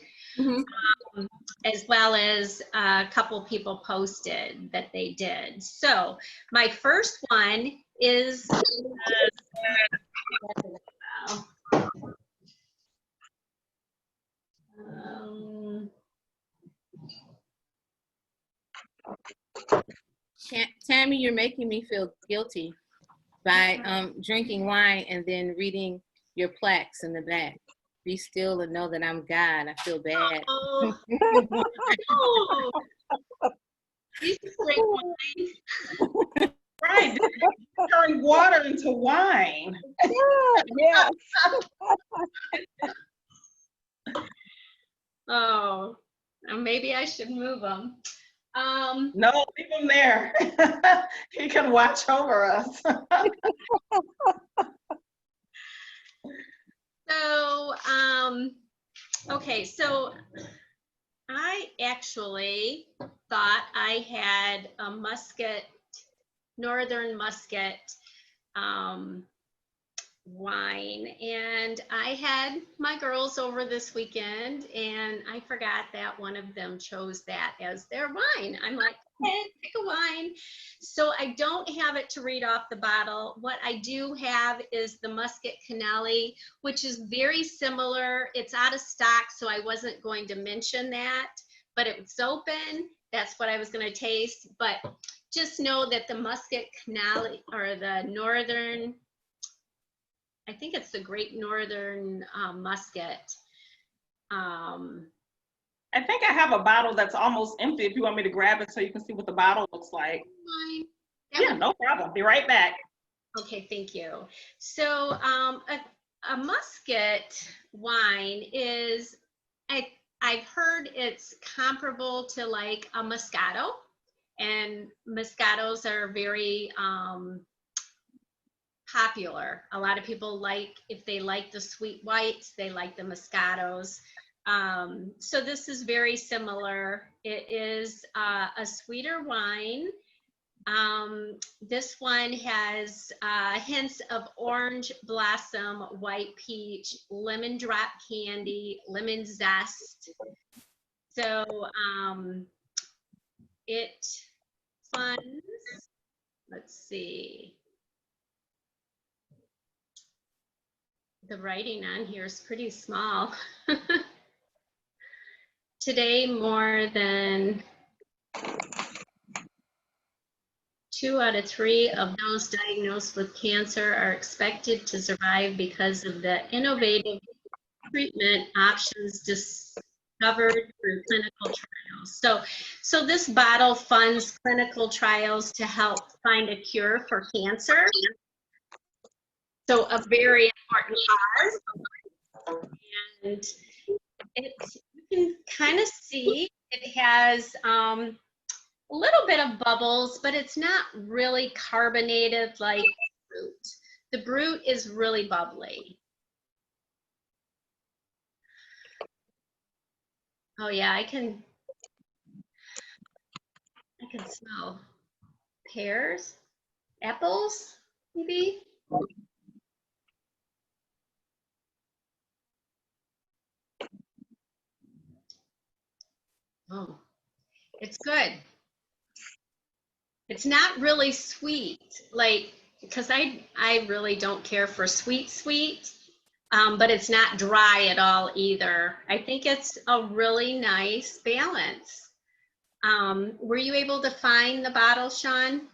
[SPEAKER 3] as well as a couple people posted that they did. So my first one is
[SPEAKER 5] Tammy, you're making me feel guilty by drinking wine and then reading your plaques in the back. Be still and know that I'm God. I feel bad.
[SPEAKER 3] Oh. Oh. These are great wines.
[SPEAKER 4] Right, turn water into wine.
[SPEAKER 1] Yeah.
[SPEAKER 3] Oh, maybe I should move them.
[SPEAKER 4] No, leave him there. He can watch over us.
[SPEAKER 3] So, okay, so I actually thought I had a Muscat, Northern Muscat wine. And I had my girls over this weekend, and I forgot that one of them chose that as their wine. I'm like, hey, pick a wine. So I don't have it to read off the bottle. What I do have is the Muscat Canelli, which is very similar. It's out of stock, so I wasn't going to mention that, but it was open. That's what I was going to taste. But just know that the Muscat Canelli, or the Northern, I think it's the Great Northern Muscat.
[SPEAKER 4] I think I have a bottle that's almost empty if you want me to grab it so you can see what the bottle looks like.
[SPEAKER 3] Wine. That
[SPEAKER 4] Yeah,
[SPEAKER 3] would-
[SPEAKER 4] no problem. Be right back.
[SPEAKER 3] Okay, thank you. So a Muscat wine is, I've heard it's comparable to like a Moscato, and Moscatos are very popular. A lot of people like, if they like the sweet whites, they like the Moscatos. So this is very similar. It is a sweeter wine. This one has hints of orange blossom, white peach, lemon drop candy, lemon zest. So it funds, let's see. The writing on here is pretty small. Today, more than 2 out of 3 of those diagnosed with cancer are expected to survive because of the innovative treatment options discovered through clinical trials. So this bottle funds clinical trials to help find a cure for cancer. So a very important cause. And you can kind of see it has a little bit of bubbles, but it's not really carbonated like Brut. The Brut is really bubbly. Oh yeah, I can smell pears, apples, maybe. Oh, it's good. It's not really sweet, like, because I really don't care for sweet, but it's not dry at all either. I think it's a really nice balance. Were you able to find the bottle, Sean?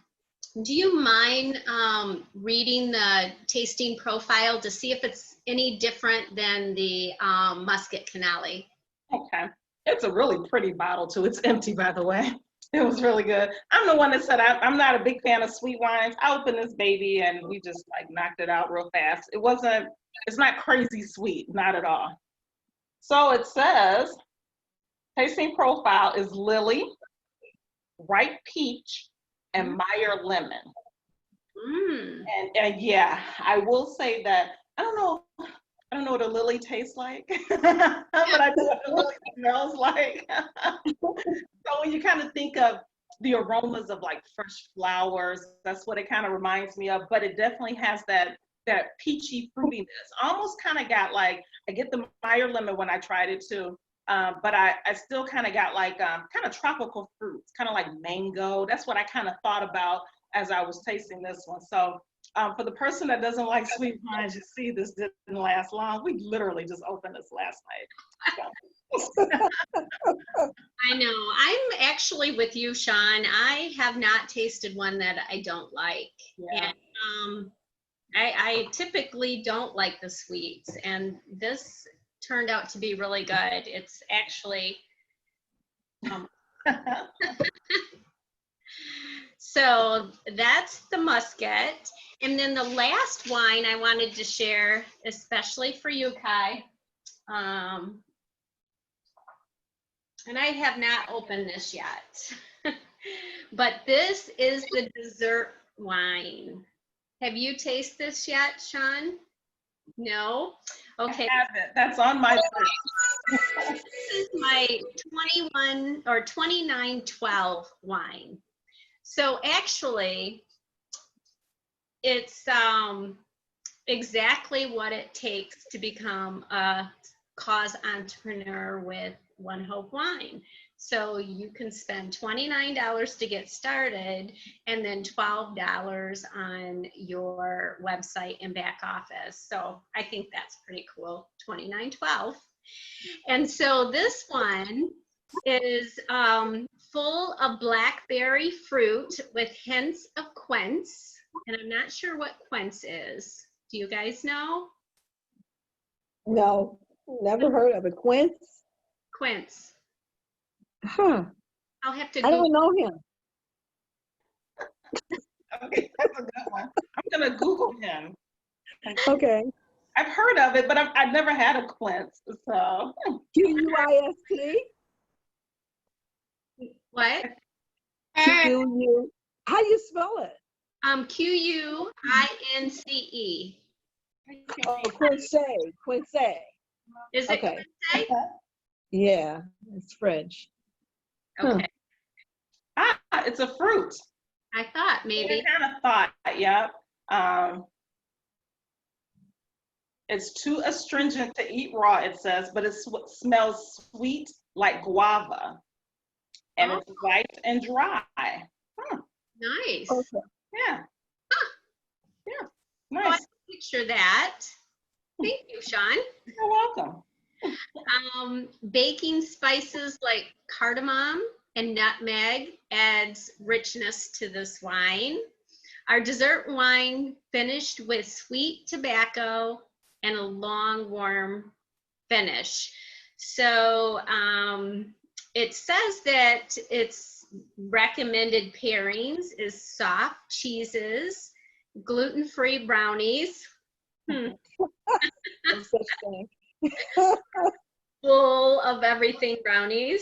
[SPEAKER 3] Do you mind reading the tasting profile to see if it's any different than the Muscat Canelli?
[SPEAKER 4] Okay. It's a really pretty bottle too. It's empty, by the way. It was really good. I'm the one that said I'm not a big fan of sweet wines. I opened this baby and we just like knocked it out real fast. It's not crazy sweet, not at all. So it says, tasting profile is lily, ripe peach, and Meyer lemon.
[SPEAKER 3] Mm.
[SPEAKER 4] And yeah, I will say that I don't know what a lily tastes like, but I know what a lily smells like. So when you kind of think of the aromas of like fresh flowers, that's what it kind of reminds me of. But it definitely has that peachy fruitiness. Almost kind of got like, I get the Meyer lemon when I tried it too. But I still kind of got like kind of tropical fruits, kind of like mango. That's what I kind of thought about as I was tasting this one. So for the person that doesn't like sweet wines, you see this didn't last long. We literally just opened this last night.
[SPEAKER 3] I know. I'm actually with you, Sean. I have not tasted one that I don't like.
[SPEAKER 4] Yeah.
[SPEAKER 3] And I typically don't like the sweets, and this turned out to be really good. It's actually so that's the Muscat. And then the last wine I wanted to share, especially for you, Kai, and I have not opened this yet, but this is the dessert wine. Have you tasted this yet, Sean? No? Okay.
[SPEAKER 4] I haven't. That's on my list.
[SPEAKER 3] This is my 21 or 2912 wine. So actually, it's exactly what it takes to become a cause entrepreneur with One Hope Wine. So you can spend $29 to get started and then $12 on your website and back office. So I think that's pretty cool, $29.12. And so this one is full of blackberry fruit with hints of quince. And I'm not sure what quince is. Do you guys know?
[SPEAKER 1] No, never heard of it. Quince?
[SPEAKER 3] Quince.
[SPEAKER 1] Huh.
[SPEAKER 3] I'll have to
[SPEAKER 1] I
[SPEAKER 3] Google.
[SPEAKER 1] don't know him.
[SPEAKER 4] Okay, that's a good one. I'm gonna Google him.
[SPEAKER 1] Okay.
[SPEAKER 4] I've heard of it, but I've never had a quince, so.
[SPEAKER 1] Q-U-I-S-T?
[SPEAKER 3] What?
[SPEAKER 1] Q-U. How do you spell it?
[SPEAKER 3] Q-U-I-N-C-E.
[SPEAKER 1] Oh, Quince. Quince.
[SPEAKER 3] Is it
[SPEAKER 1] Okay.
[SPEAKER 3] Quince?
[SPEAKER 1] Yeah, it's French.
[SPEAKER 3] Okay.
[SPEAKER 4] Ah, it's a fruit.
[SPEAKER 3] I thought maybe.
[SPEAKER 4] I kind of thought, yep. It's too astringent to eat raw, it says, but it smells sweet like guava. And it's light and dry.
[SPEAKER 3] Nice.
[SPEAKER 1] Okay.
[SPEAKER 4] Yeah. Yeah.
[SPEAKER 3] Well, I
[SPEAKER 4] Nice.
[SPEAKER 3] can picture that. Thank you, Sean.
[SPEAKER 4] You're welcome.
[SPEAKER 3] Baking spices like cardamom and nutmeg adds richness to this wine. Our dessert wine finished with sweet tobacco and a long, warm finish. So it says that its recommended pairings is soft cheeses, gluten-free brownies,
[SPEAKER 1] No such thing.
[SPEAKER 3] full of everything brownies,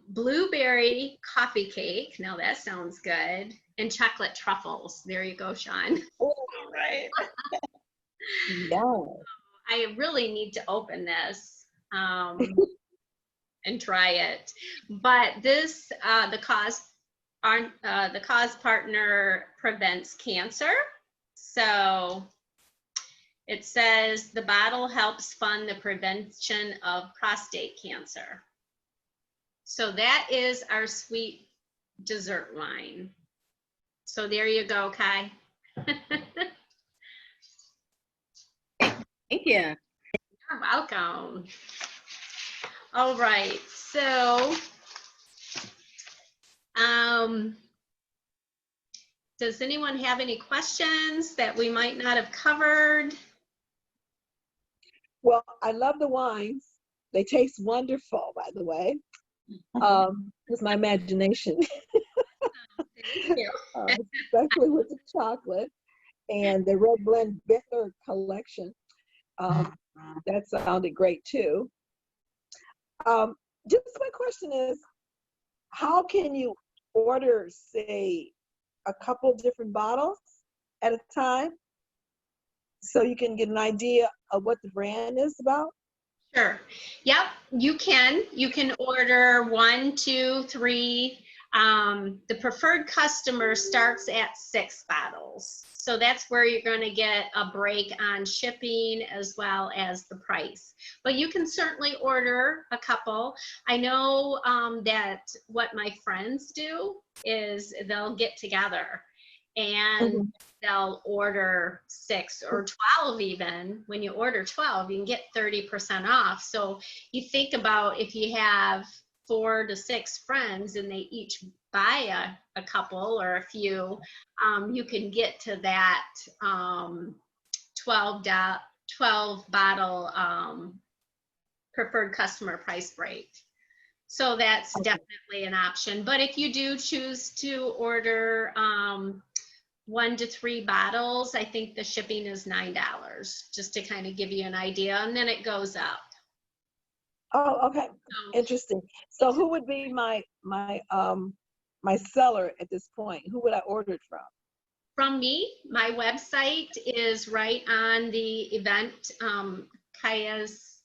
[SPEAKER 3] blueberry coffee cake, now that sounds good, and chocolate truffles. There you go, Sean.
[SPEAKER 4] All right.
[SPEAKER 1] Yeah.
[SPEAKER 3] I really need to open this and try it. But this, the cause partner prevents cancer. So it says the bottle helps fund the prevention of prostate cancer. So that is our sweet dessert wine. So there you go, Kai.
[SPEAKER 5] Thank you.
[SPEAKER 3] You're welcome. All right, so does anyone have any questions that we might not have covered?
[SPEAKER 1] Well, I love the wines. They taste wonderful, by the way. It's my imagination,
[SPEAKER 3] Thank you.
[SPEAKER 1] especially with the chocolate and the Red Blend Bittler collection. That sounded great too. Just my question is, how can you order, say, a couple different bottles at a time so you can get an idea of what the brand is about?
[SPEAKER 3] Sure. Yep, you can. You can order 1, 2, 3. The preferred customer starts at 6 bottles. So that's where you're going to get a break on shipping as well as the price. But you can certainly order a couple. I know that what my friends do is they'll get together and they'll order 6 or 12 even. When you order 12, you can get 30% off. So you think about if you have 4 to 6 friends and they each buy a couple or a few, you can get to that 12 bottle preferred customer price break. So that's definitely an option. But if you do choose to order 1 to 3 bottles, I think the shipping is $9, just to kind of give you an idea, and then it goes up.
[SPEAKER 1] Oh, okay. Interesting. So who would be my seller at this point? Who would I order it from?
[SPEAKER 3] From me, my website is right on the event, Kaya's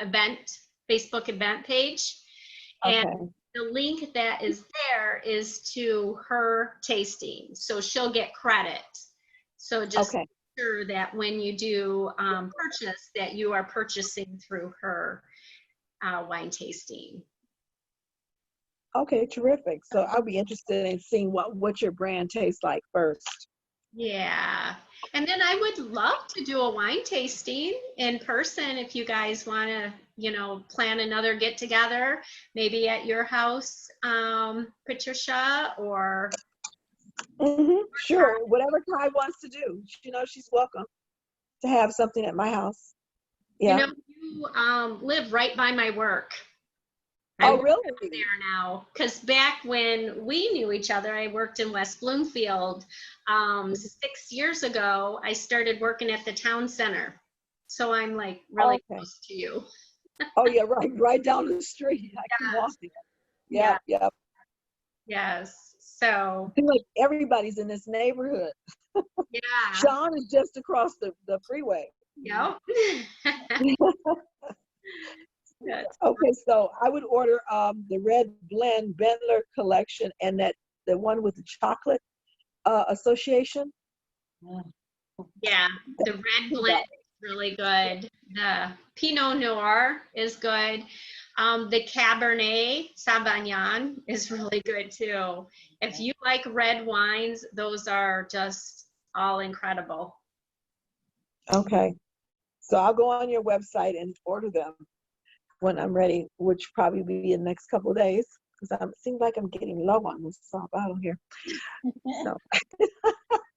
[SPEAKER 3] event, Facebook event page. And
[SPEAKER 1] Okay.
[SPEAKER 3] the link that is there is to her tasting. So she'll get credit. So just
[SPEAKER 1] Okay,
[SPEAKER 3] make sure that when you do purchase, that you are purchasing through her wine tasting.
[SPEAKER 1] okay, terrific. So I'll be interested in seeing what your brand tastes like first.
[SPEAKER 3] Yeah. And then I would love to do a wine tasting in person if you guys want to, plan another get together, maybe at your house, Patricia, or
[SPEAKER 1] Sure, whatever Kai wants to do. She's welcome to have something at my house. Yeah.
[SPEAKER 3] you live right by my work.
[SPEAKER 1] Oh,
[SPEAKER 3] I
[SPEAKER 1] really?
[SPEAKER 3] there now, because back when we knew each other, I worked in West Bloomfield. 6 years ago, I started working at the town center. So I'm like really
[SPEAKER 1] Okay.
[SPEAKER 3] close to you.
[SPEAKER 1] Oh, yeah, right down the street. I can walk there. Yeah, yeah.
[SPEAKER 3] Yes. So,
[SPEAKER 1] I feel like everybody's in this neighborhood.
[SPEAKER 3] yeah.
[SPEAKER 1] Sean is just across the freeway.
[SPEAKER 3] Yep. Good.
[SPEAKER 1] Okay, so I would order the Red Blend Bendler collection and the one with the chocolate association.
[SPEAKER 3] Yeah. The red blend is really good. The Pinot Noir is good. The Cabernet Sauvignon is really good too. If you like red wines, those are just all incredible.
[SPEAKER 1] Okay, so I'll go on your website and order them when I'm ready, which probably be in the next couple of days, because it seems like I'm getting low on this bottle here. So.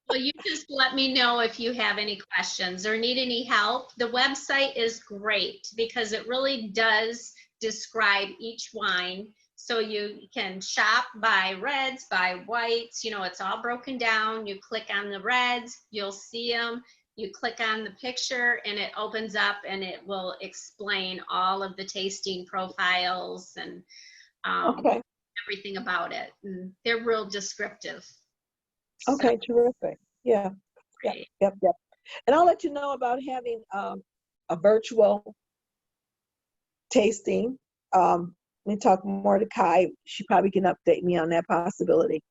[SPEAKER 3] Well, you just let me know if you have any questions or need any help. The website is great because it really does describe each wine. So you can shop by reds, by whites, it's all broken down. You click on the reds, you'll see them. You click on the picture and it opens up and it will explain all of the tasting profiles and
[SPEAKER 1] Okay.
[SPEAKER 3] everything about it. And they're real descriptive.
[SPEAKER 1] Okay, terrific. Yeah.
[SPEAKER 3] Great.
[SPEAKER 1] Yep. And I'll let you know about having a virtual tasting. Let me talk more to Kai. She probably can update me on that possibility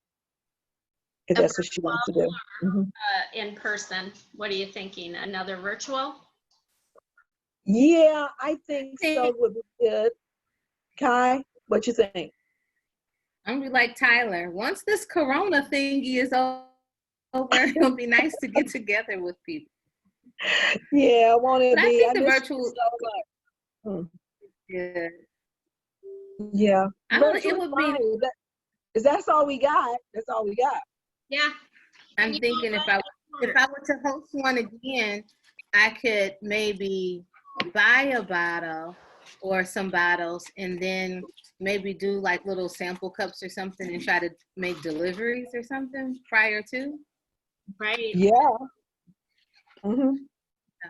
[SPEAKER 1] if that's what she wants to do.
[SPEAKER 3] In person, what are you thinking? Another virtual?
[SPEAKER 1] Yeah, I think so. Would be good. Kai, what you think?
[SPEAKER 5] I'm gonna be like Tyler. Once this Corona thingy is over, it'll be nice to get together with people.
[SPEAKER 1] Yeah, I want to
[SPEAKER 5] But I
[SPEAKER 1] be.
[SPEAKER 5] think
[SPEAKER 1] I
[SPEAKER 5] the
[SPEAKER 1] miss
[SPEAKER 5] virtual.
[SPEAKER 1] you so much.
[SPEAKER 5] Yeah.
[SPEAKER 1] Yeah.
[SPEAKER 5] I don't.
[SPEAKER 1] Virtual
[SPEAKER 5] It would be.
[SPEAKER 1] is that's all we got. That's all we got.
[SPEAKER 3] Yeah.
[SPEAKER 5] I'm thinking if I were to host one again, I could maybe buy a bottle or some bottles and then maybe do like little sample cups or something and try to make deliveries or something prior to.
[SPEAKER 3] Right.
[SPEAKER 1] Yeah.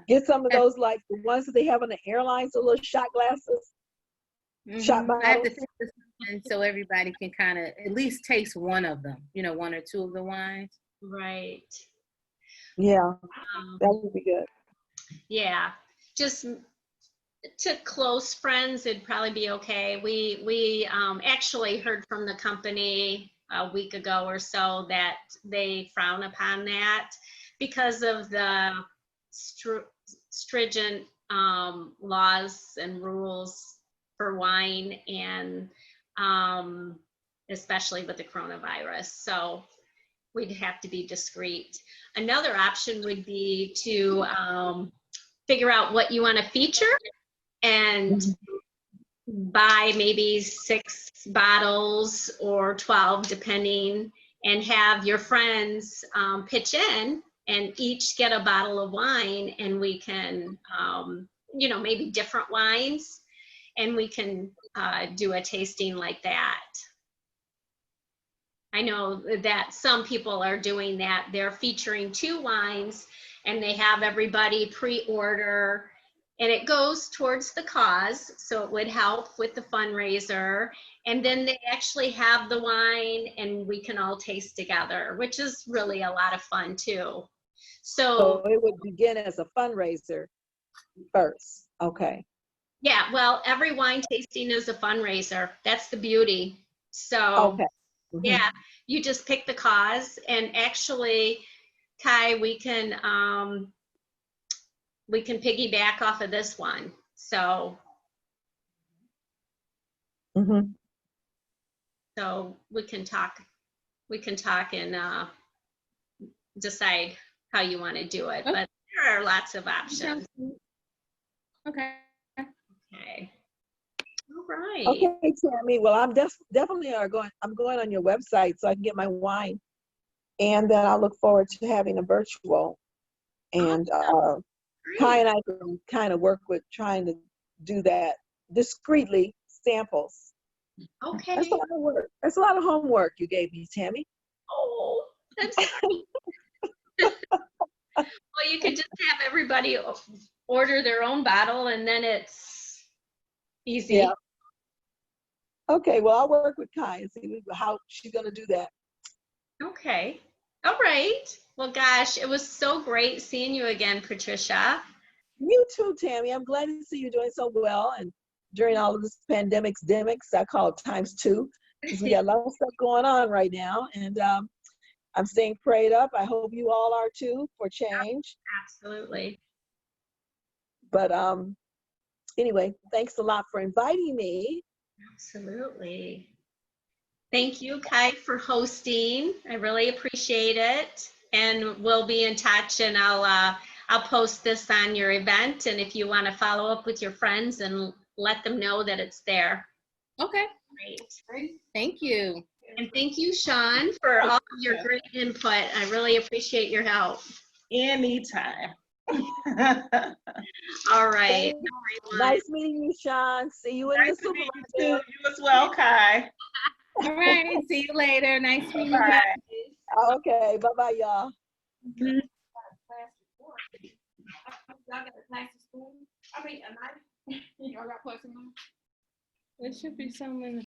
[SPEAKER 1] Get some of those like the ones that they have on the airlines, the little shot glasses. Shot bottles.
[SPEAKER 5] I have to think of something so everybody can kind of at least taste one of them, one or two of the wines.
[SPEAKER 3] Right.
[SPEAKER 1] Yeah, that would be good.
[SPEAKER 3] Yeah. Just to close friends, it'd probably be okay. We actually heard from the company a week ago or so that they frown upon that because of the stringent laws and rules for wine and especially with the coronavirus. So we'd have to be discreet. Another option would be to figure out what you want to feature and buy maybe 6 bottles or 12 depending, and have your friends pitch in and each get a bottle of wine, and we can maybe different wines, and we can do a tasting like that. I know that some people are doing that. They're featuring 2 wines and they have everybody pre-order, and it goes towards the cause. So it would help with the fundraiser. And then they actually have the wine and we can all taste together, which is really a lot of fun too.
[SPEAKER 1] So it would begin as a fundraiser first. Okay.
[SPEAKER 3] Yeah, well, every wine tasting is a fundraiser. That's the beauty. So
[SPEAKER 1] okay.
[SPEAKER 3] Yeah, you just pick the cause, and actually Kai, we can piggyback off of this one. So
[SPEAKER 1] Mhm.
[SPEAKER 3] we can talk and decide how you want to do it.
[SPEAKER 5] Okay.
[SPEAKER 3] But there are lots of options.
[SPEAKER 5] Sounds good. Okay.
[SPEAKER 3] Okay. All right.
[SPEAKER 1] Okay, Tammy. Well, I'm definitely I'm going on your website so I can get my wine, and then I'll look forward to having a virtual. And Kai and I can kind of work with trying to do that discreetly, samples.
[SPEAKER 3] Okay.
[SPEAKER 1] That's a lot of work. That's a lot of homework you gave me, Tammy.
[SPEAKER 3] Oh, I'm sorry. Well, you could just have everybody order their own bottle, and then it's easy.
[SPEAKER 1] Yeah. Okay, well, I'll work with Kai and see how she's going to do that.
[SPEAKER 3] Okay. All right. Well, gosh, it was so great seeing you again, Patricia.
[SPEAKER 1] You too, Tammy. I'm glad to see you doing so well. And during all of this pandemics, I call it times two, because we got a lot of stuff going on right now. And I'm staying prayed up. I hope you all are too, for change.
[SPEAKER 3] Absolutely.
[SPEAKER 1] But anyway, thanks a lot for inviting me.
[SPEAKER 3] Absolutely. Thank you, Kai, for hosting. I really appreciate it. And we'll be in touch, and I'll post this on your event. And if you want to follow up with your friends and let them know that it's there.
[SPEAKER 5] Okay.
[SPEAKER 3] Great.
[SPEAKER 5] Thank you.
[SPEAKER 3] And thank you, Sean, for all of your great input. I really appreciate your help.
[SPEAKER 4] Anytime.
[SPEAKER 3] All right.
[SPEAKER 1] Nice meeting you, Sean. See you in
[SPEAKER 4] Nice
[SPEAKER 1] the
[SPEAKER 4] to meet you
[SPEAKER 1] supermarket.
[SPEAKER 4] too. You as well, Kai.
[SPEAKER 5] All right. See you later. Nice meeting you.
[SPEAKER 4] Bye.
[SPEAKER 1] Okay, bye-bye, y'all.
[SPEAKER 5] Mhm. There should be some in the